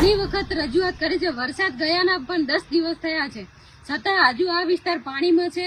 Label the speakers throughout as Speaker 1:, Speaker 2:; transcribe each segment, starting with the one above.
Speaker 1: ઘણી વખત રજૂઆત કરી છે, વરસાદ ગયાના પણ 10 દિવસ થયા છે, છતાં હજુ આ વિસ્તાર પાણીમાં છે.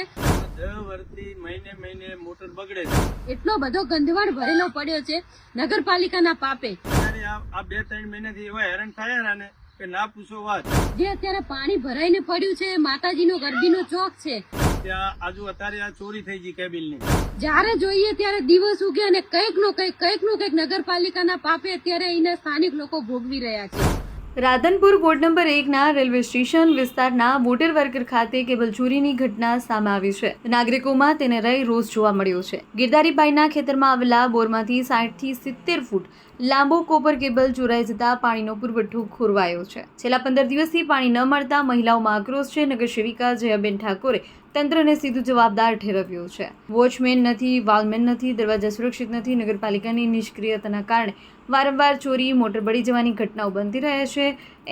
Speaker 2: 10 વર્ષથી મહિને મોટર બગડે છે.
Speaker 1: એટલો બધો ગંદવાડ ભરેલો પડ્યો છે નગરપાલિકાના પાપે.
Speaker 2: અત્યારે આ 2-3 મહિનાથી એવા હેરાન થયા ને કે ના પૂછો વાત.
Speaker 1: જે અત્યારે પાણી ભરાઈને પડ્યું છે, માતાજીનો ગરબીનો ચોક છે,
Speaker 2: ત્યાં આજુ અત્યારે આ ચોરી થઈ ગઈ કેબિલની.
Speaker 1: જ્યારે જોઈએ ત્યારે દિવસ ઉગે અને કંઈક નું કંઈક નગરપાલિકાના પાપે અત્યારે અહીંના સ્થાનિક લોકો ભોગવી રહ્યા છે.
Speaker 3: રાધનપુર વોર્ડ નંબર 1ના રેલવે સ્ટેશન વિસ્તારના મોટર વર્કર ખાતે કેબલ ચોરીની ઘટના સામે આવી છે. નાગરિકોમાં તેને રહી રોષ જોવા મળ્યો છે. ગિરધારીભાઈના ખેતરમાં આવેલા બોરમાંથી 60 થી 70 ફૂટ લાંબો કોપર કેબલ ચોરાઈ જતા પાણીનો પુરવઠો ખોરવાયો છે. છેલ્લા 15 દિવસથી પાણી ન મળતા મહિલાઓમાં આક્રોશ છે. નગરસેવિકા જયાબેન ઠાકોરે તંત્રને સીધું જવાબદાર ઠેરવ્યું છે. વોચમેન નથી, વાલમેન નથી, દરવાજા સુરક્ષિત નથી. નગરપાલિકાની નિષ્ક્રિયતાના કારણે વારંવાર ચોરી, મોટર બળી જવાની ઘટનાઓ બનતી રહે છે,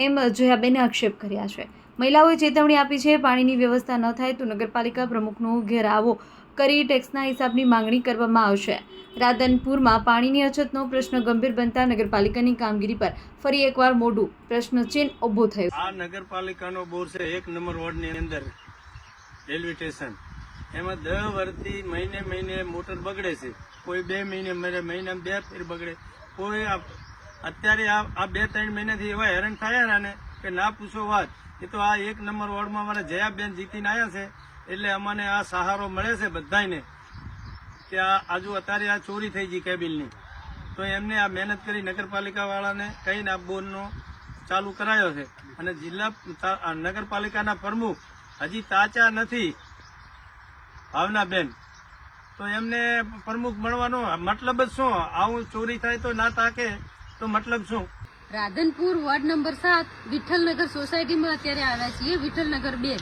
Speaker 3: એમ જયાબેને આક્ષેપ કર્યા છે. મહિલાઓએ ચેતવણી આપી છે, પાણીની વ્યવસ્થા ન થાય તો નગરપાલિકા પ્રમુખનો ઘેરાવો કરી ટેક્સના હિસાબની માંગણી કરવામાં આવશે. રાધનપુરમાં પાણીની અછતનો પ્રશ્ન ગંભીર બનતા નગરપાલિકાની કામગીરી પર ફરી એકવાર મોટું પ્રશ્નચિહ્ન ઊભું થયું.
Speaker 2: આ નગરપાલિકાનો બોર છે 1 નંબર વોર્ડની અંદર રેલવે સ્ટેશન. એમાં 10 વર્ષથી મહિને મોટર બગડે છે. કોઈ 2 મહિને મરે, મહિનામાં 2 ફેર બગડે. કોઈ અત્યારે આ 2-3 મહિનાથી એવા હેરાન થયા ને કે ના પૂછો વાત. એ તો આ 1 નંબર વોર્ડમાં અમારા જયાબેન જીતીને આવ્યા છે એટલે અમને આ સહારો મળે છે બધાને કે આજુ અત્યારે આ ચોરી થઈ ગઈ કેબિલની. તો એમને આ મહેનત કરી નગરપાલિકા વાળાને કહીને આ બોરનો ચાલુ કરાયો છે. અને જિલ્લા નગરપાલિકાના પ્રમુખ હજી તાચા નથી, ભાવનાબેન. તો એમને પ્રમુખ મળવાનો મતલબ જ શું? આવું ચોરી થાય તો ના તાકે તો મતલબ શું?
Speaker 1: રાધનપુર વોર્ડ નંબર 7 વિઠ્ઠલનગર સોસાયટીમાં અત્યારે આવ્યા છીએ. વિઠ્ઠલનગર 2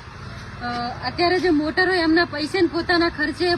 Speaker 1: અત્યારે જે મોટરો એમના પૈસે પોતાના ખર્ચે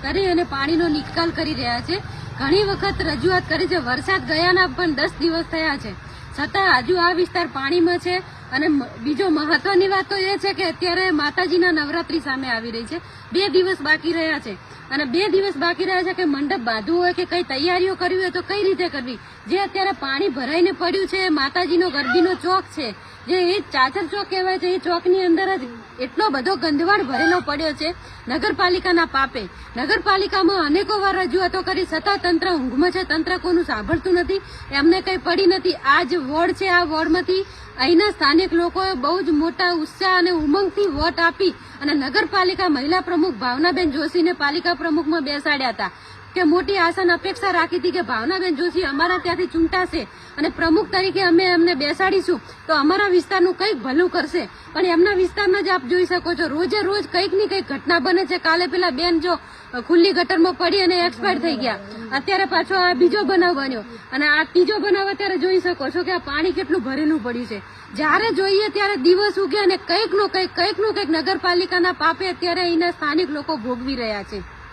Speaker 1: કરી અને પાણીનો નિકાલ કરી રહ્યા છે. ઘણી વખત રજૂઆત કરી છે, વરસાદ ગયાના પણ 10 દિવસ થયા છે, છતાં હજુ આ વિસ્તાર પાણીમાં છે. અને બીજો મહત્વની વાત તો એ છે કે અત્યારે માતાજીના નવરાત્રી સામે આવી રહી છે. 2 દિવસ બાકી રહ્યા છે અને 2 દિવસ બાકી રહ્યા છે કે મંડપ બાંધવું હોય કે કઈ તૈયારીઓ કરવી હોય તો કઈ રીતે કરવી. જે અત્યારે પાણી ભરાઈને પડ્યું છે, માતાજીનો ગરબીનો ચોક છે, જે એ ચાચર ચોક કહેવાય છે, એ ચોકની અંદર જ એટલો બધો ગંદવાડ ભરેલો પડ્યો છે નગરપાલિકાના પાપે. નગરપાલિકામાં અનેકો વાર રજૂઆતો કરી, છતાં તંત્ર ઊંઘમાં છે. તંત્ર કોનું સાંભળતું નથી, એમને કઈ પડી નથી. આ જે વોર્ડ છે, આ વોર્ડમાંથી અહીંના સ્થાનિક લોકોએ બહુ જ મોટા ઉત્સાહ અને ઉમંગથી વોટ આપી અને નગરપાલિકા મહિલા પ્રમુખ ભાવનાબેન જોશીને પાલિકા પ્રમુખમાં બેસાડ્યા હતા કે મોટી આશા અપેક્ષા રાખી હતી કે ભાવનાબેન જોશી અમારા ત્યાંથી ચૂંટાશે અને પ્રમુખ તરીકે અમે એમને બેસાડીશું તો અમારા વિસ્તારનું કંઈક ભલું કરશે. પણ એમના વિસ્તારમાં જ આપ જોઈ શકો છો, રોજે રોજ કંઈક ની કંઈક ઘટના બને છે. કાલે પેલા બેન જો ખુલ્લી ગટરમાં પડી અને એક્સપાયર થઈ ગયા. અત્યારે પાછો આ બીજો બનાવ બન્યો અને આ ત્રીજો બનાવ અત્યારે જોઈ શકો છો કે આ પાણી કેટલું ભરેલું પડ્યું છે. જ્યારે જોઈએ ત્યારે દિવસ ઉગે અને કંઈક નું કંઈક નગરપાલિકાના પાપે અત્યારે અહીંના સ્થાનિક લોકો ભોગવી રહ્યા છે.